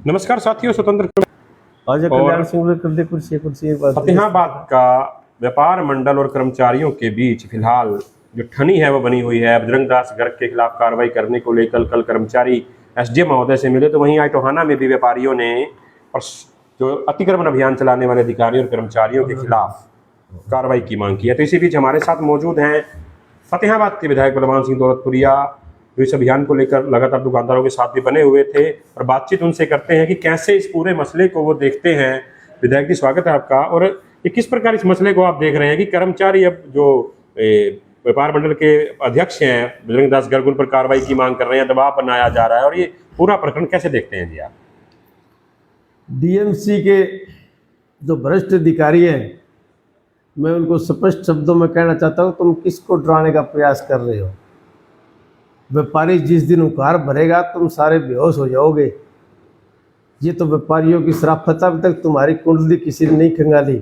नमस्कार साथियों, स्वतंत्र आज और कल्याण सिंह कर कुर्सी कुर्सी एक बात फतेहाबाद का व्यापार मंडल और कर्मचारियों के बीच फिलहाल जो ठनी है वो बनी हुई है। बजरंग दास गर्ग के खिलाफ कार्रवाई करने को लेकर कल कर्मचारी एसडीएम महोदय से मिले, तो वहीं आज टोहाना में भी व्यापारियों ने और जो अतिक्रमण अभियान चलाने वाले अधिकारियों और कर्मचारियों के खिलाफ कार्रवाई की मांग की है। तो इसी बीच हमारे साथ मौजूद हैं फतेहाबाद के विधायक बलवान सिंह दौलतपुरिया, जो इस अभियान को लेकर लगातार दुकानदारों के साथ भी बने हुए थे, और बातचीत उनसे करते हैं कि कैसे इस पूरे मसले को वो देखते हैं। विधायक जी, स्वागत है आपका। और ये किस प्रकार इस मसले को आप देख रहे हैं कि कर्मचारी अब जो व्यापार मंडल के अध्यक्ष हैं बजरंग दास गर्ग, उन पर कार्रवाई की मांग कर रहे हैं, दबाव बनाया जा रहा है, और ये पूरा प्रकरण कैसे देखते हैं जी आप? डीएमसी के जो भ्रष्ट अधिकारी हैं, मैं उनको स्पष्ट शब्दों में कहना चाहता हूँ, तुम किसको डराने का प्रयास कर रहे हो? व्यापारी जिस दिन उकार भरेगा तुम सारे बेहोश हो जाओगे। ये तो व्यापारियों की शराफत, अब तक तुम्हारी कुंडली किसी ने नहीं खंगाली।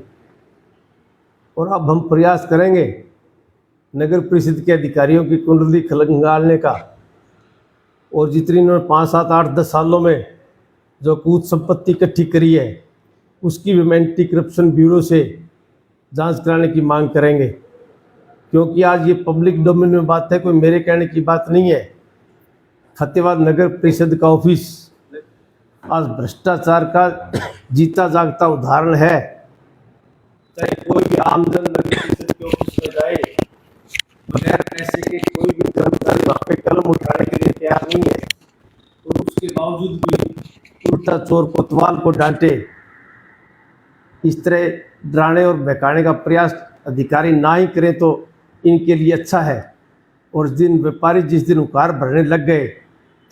और अब हम प्रयास करेंगे नगर परिषद के अधिकारियों की कुंडली खंगालने का, और जितनी उन्होंने 5, 7, 8, 10 सालों में जो कूद संपत्ति इकट्ठी करी है, उसकी भी मैं एंटी करप्शन ब्यूरो से जांच कराने की मांग करेंगे। क्योंकि आज ये पब्लिक डोमेन में बात है, कोई मेरे कहने की बात नहीं है। फतेहाबाद नगर परिषद का ऑफिस आज भ्रष्टाचार का जीता जागता उदाहरण है। चाहे कोई भी आमजन नगर परिषद के ऑफिस में जाए, बगैर पैसे के कोई भी कर्मचारी वहाँ पे कलम उठाने के लिए तैयार नहीं है, और उसके बावजूद भी उल्टा चोर कोतवाल को डांटे। इस तरह डराने और बहकाने का प्रयास अधिकारी ना ही करें तो इनके लिए अच्छा है। और व्यापारी जिस दिन उकार भरने लग गए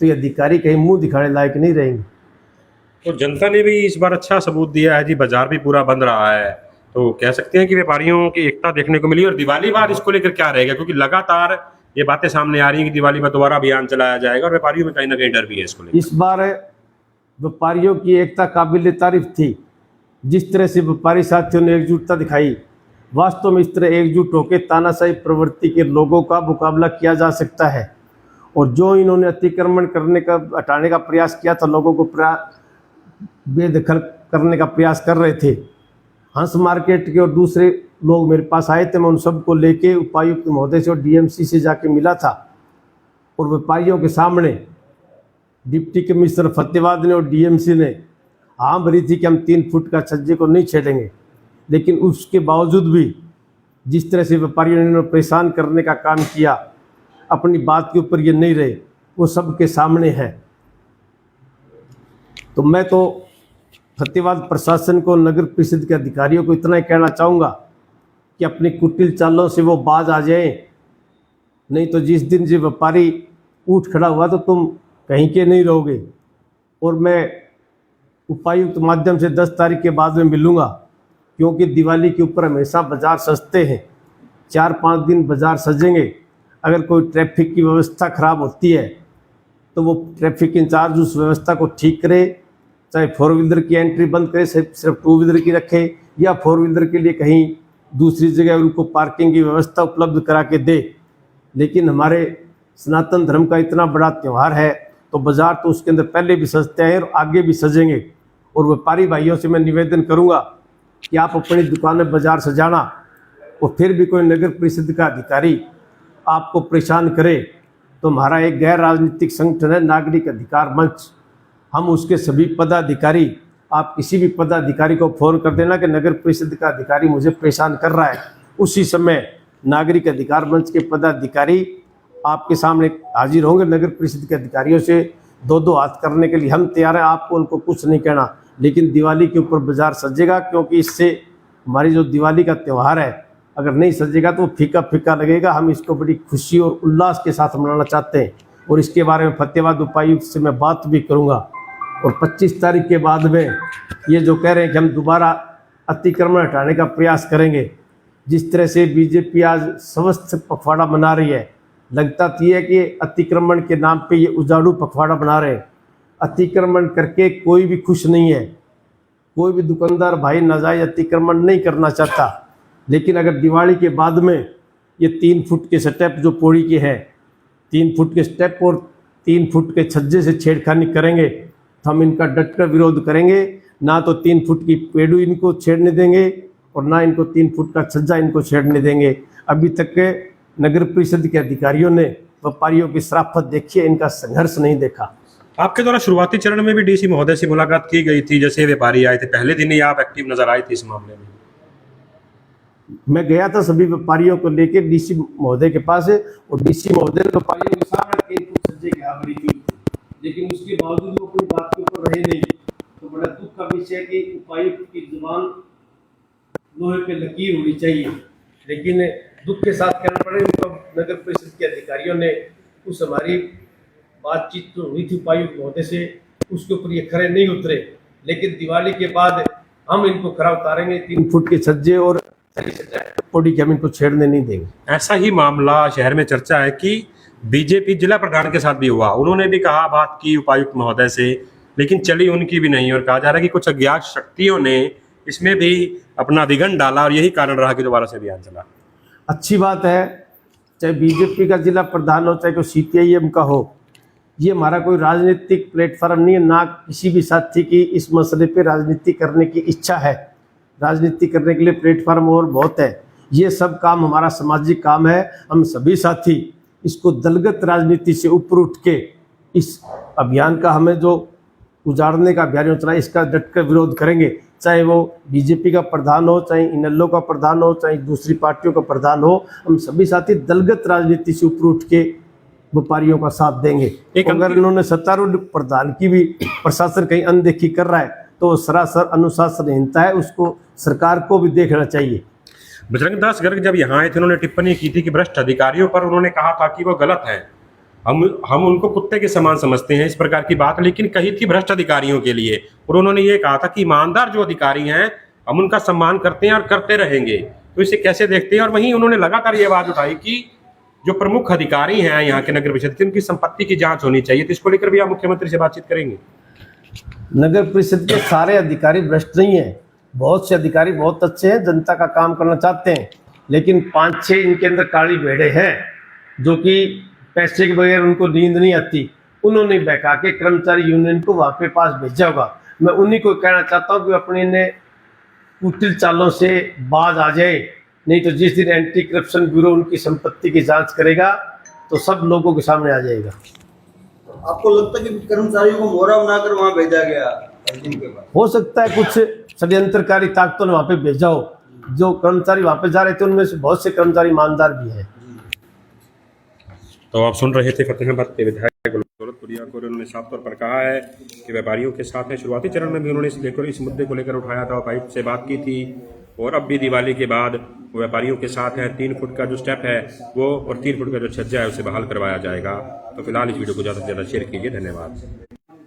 तो ये अधिकारी कहीं मुंह दिखाने लायक नहीं रहेंगे। तो जनता ने भी इस बार अच्छा सबूत दिया है जी, बाजार भी पूरा बंद रहा है, तो कह सकते हैं कि व्यापारियों की एकता देखने को मिली। और दिवाली बाद इसको लेकर क्या रहेगा, क्योंकि लगातार ये बातें सामने आ रही हैं कि दिवाली में दोबारा अभियान चलाया जाएगा, और व्यापारियों में कहीं ना कहीं डर भी है इसको लेकर। इस बार व्यापारियों की एकता काबिल तारीफ थी। जिस तरह से व्यापारी साथियों ने एकजुटता दिखाई, वास्तव में इस तरह एकजुट होकर तानाशाही प्रवृत्ति के लोगों का मुकाबला किया जा सकता है। और जो इन्होंने अतिक्रमण करने का, हटाने का प्रयास किया था, लोगों को बेदखल करने का प्रयास कर रहे थे, हंस मार्केट के और दूसरे लोग मेरे पास आए थे। मैं उन सबको लेके उपायुक्त महोदय से और डीएमसी से जाके मिला था, और व्यापारियों के सामने डिप्टी कमिश्नर फतेहाबाद ने और डीएमसी ने हाँ भरी थी कि हम 3 फुट का छज्जे को नहीं छेड़ेंगे। लेकिन उसके बावजूद भी जिस तरह से व्यापारियों ने परेशान करने का काम किया, अपनी बात के ऊपर ये नहीं रहे, वो सबके सामने है। तो मैं तो फतेहाबाद प्रशासन को, नगर परिषद के अधिकारियों को इतना ही कहना चाहूँगा कि अपनी कुटिल चालों से वो बाज आ जाएं। नहीं तो जिस दिन जो व्यापारी उठ खड़ा हुआ तो तुम कहीं के नहीं रहोगे। और मैं उपायुक्त माध्यम से 10 तारीख के बाद में मिलूँगा, क्योंकि दिवाली के ऊपर हमेशा बाज़ार सजते हैं। 4-5 दिन बाज़ार सजेंगे। अगर कोई ट्रैफिक की व्यवस्था ख़राब होती है तो वो ट्रैफिक इंचार्ज उस व्यवस्था को ठीक करे, चाहे 4 व्हीलर की एंट्री बंद करे, सिर्फ 2 व्हीलर की रखे, या 4 व्हीलर के लिए कहीं दूसरी जगह उनको पार्किंग की व्यवस्था उपलब्ध करा के दे। लेकिन हमारे सनातन धर्म का इतना बड़ा त्यौहार है, तो बाज़ार तो उसके अंदर पहले भी सजते हैं और आगे भी सजेंगे। और व्यापारी भाइयों से मैं निवेदन करूंगा कि आप अपनी दुकान में बाज़ार सजाना, और फिर भी कोई नगर परिषद का अधिकारी आपको परेशान करे, तो हमारा एक गैर राजनीतिक संगठन है नागरिक अधिकार मंच, हम उसके सभी पदाधिकारी, आप किसी भी पदाधिकारी को फ़ोन कर देना कि नगर परिषद का अधिकारी मुझे परेशान कर रहा है। उसी समय नागरिक अधिकार मंच के पदाधिकारी आपके सामने हाजिर होंगे। नगर परिषद के अधिकारियों से 2-2 हाथ करने के लिए हम तैयार हैं। आपको उनको कुछ नहीं कहना, लेकिन दिवाली के ऊपर बाज़ार सजेगा, क्योंकि इससे हमारी जो दिवाली का त्यौहार है, अगर नहीं सजेगा तो वो फीका फीका लगेगा। हम इसको बड़ी खुशी और उल्लास के साथ मनाना चाहते हैं, और इसके बारे में फतेहाबाद उपायुक्त से मैं बात भी करूंगा। और 25 तारीख के बाद में ये जो कह रहे हैं कि हम दोबारा अतिक्रमण हटाने का प्रयास करेंगे, जिस तरह से बीजेपी आज समस्त पखवाड़ा मना रही है, लगता तो ये है कि अतिक्रमण के नाम पे ये उजाड़ू पखवाड़ा बना रहे हैं। अतिक्रमण करके कोई भी खुश नहीं है, कोई भी दुकानदार भाई नाजायज अतिक्रमण नहीं करना चाहता। लेकिन अगर दिवाली के बाद में ये 3 फुट के स्टेप जो पौड़ी के हैं, 3 फुट के स्टेप और 3 फुट के छज्जे से छेड़खानी करेंगे तो हम इनका डटकर विरोध करेंगे। ना तो 3 फुट की पेड़ू इनको छेड़ने देंगे और ना इनको 3 फुट का छज्जा इनको छेड़ने देंगे। अभी तक के नगर परिषद के अधिकारियों ने व्यापारियों की शराफत देखी है, इनका संघर्ष नहीं देखा। आपके द्वारा शुरुआती चरण में भी डीसी महोदय से मुलाकात की गई थी, जैसे व्यापारी आए थे पहले दिन ही आप एक्टिव नजर आए थे इस मामले में। मैं गया था सभी व्यापारियों को लेकर डीसी महोदय के पास है और डीसी महोदय ने व्यापारियों के सामने 3 फुट सज्जे की आबरी की, लेकिन उसके बावजूद वो अपनी बात के ऊपर रहे नहीं। तो बड़ा दुख का विषय है कि उपायुक्त की जुबान लोहे पे लकीर होनी चाहिए, लेकिन दुख के साथ कहना पड़े उनको नगर परिषद के अधिकारियों ने उस हमारी बातचीत जो हुई थी उपायुक्त महोदय से उसके ऊपर ये खरे नहीं उतरे। लेकिन दिवाली के बाद हम इनको खरा उतारेंगे, 3 फुट के छज्जे और पौड़ी के हम इनको छेड़ने नहीं देंगे। ऐसा ही मामला शहर में चर्चा है कि बीजेपी जिला प्रधान के साथ भी हुआ, उन्होंने भी कहा बात की उपायुक्त महोदय से, लेकिन चली उनकी भी नहीं और कहा जा रहा है कि कुछ अज्ञात शक्तियों ने इसमें भी अपना विघन डाला और यही कारण रहा कि दोबारा से अभियान चला। अच्छी बात है, चाहे बीजेपी का जिला प्रधान हो चाहे कोई सीपीआईएम का हो, ये हमारा कोई राजनीतिक प्लेटफॉर्म नहीं है। ना किसी भी साथी की इस मसले पे राजनीति करने की इच्छा है। राजनीति करने के लिए प्लेटफॉर्म और बहुत है। ये सब काम हमारा सामाजिक काम है। हम सभी साथी इसको दलगत राजनीति से ऊपर उठ के इस अभियान का हमें जो उजाड़ने का अभियान चला इसका डटकर विरोध करेंगे। चाहे वो बीजेपी का प्रधान हो, चाहे इनेलो का प्रधान हो, चाहे दूसरी पार्टियों का प्रधान हो, हम सभी साथी दलगत राजनीति से ऊपर उठ के व्यापारियों का साथ देंगे। अगर इन्होंने सत्तारूढ़ प्रधान की भी प्रशासन कहीं अनदेखी कर रहा है तो सरासर अनुशासनहीनता है, उसको सरकार को भी देखना चाहिए। बजरंग दास गर्ग जब यहाँ आए थे उन्होंने टिप्पणी की थी कि भ्रष्ट अधिकारियों पर उन्होंने कहा था कि वो गलत है, हम उनको कुत्ते के समान समझते हैं, इस प्रकार की बात लेकिन कही थी भ्रष्ट अधिकारियों के लिए। और उन्होंने ये कहा था कि ईमानदार जो अधिकारी हैं हम उनका सम्मान करते हैं और करते रहेंगे। तो इसे कैसे देखते हैं? और वहीं उन्होंने लगातार ये बात उठाई कि जो प्रमुख अधिकारी हैं यहाँ के नगर परिषद की उनकी संपत्ति की जांच होनी चाहिए। तो इसको लेकर भी आप मुख्यमंत्री से बातचीत करेंगे? नगर परिषद के सारे अधिकारी भ्रष्ट नहीं है, बहुत से अधिकारी बहुत अच्छे हैं, जनता का काम करना चाहते हैं, लेकिन 5-6 इनके अंदर काली भेड़े हैं जो कि पैसे के बगैर उनको नींद नहीं आती। उन्होंने बहका के कर्मचारी यूनियन को वहाँ पे पास भेजा होगा। मैं उन्हीं को कहना चाहता हूँ कि अपने ने कुटिल चालों से बाज आ जाए, नहीं तो जिस दिन एंटी करप्शन ब्यूरो उनकी संपत्ति की जांच करेगा तो सब लोगों के सामने आ जाएगा। आपको लगता है कि कर्मचारियों को मोहरा बनाकर वहां भेजा गया? हो सकता है कुछ षड्यंत्रकारी ताकतों ने वहाँ पे भेजा हो। जो कर्मचारी वहाँ पे जा रहे थे उनमें से बहुत से कर्मचारी ईमानदार भी हैं। तो आप सुन रहे थे फतेहाबाद के विधायक दौलतपुरिया को। उन्होंने साफ तौर पर कहा है कि व्यापारियों के साथ हैं। शुरुआती चरण में भी उन्होंने इस मुद्दे को लेकर उठाया था, उपायुक्त से बात की थी और अब भी दिवाली के बाद वो व्यापारियों के साथ है। 3 फुट का जो स्टेप है वो और 3 फुट का जो छज्जा है उसे बहाल करवाया जाएगा। तो फिलहाल इस वीडियो को ज़्यादा से ज़्यादा शेयर कीजिए। धन्यवाद।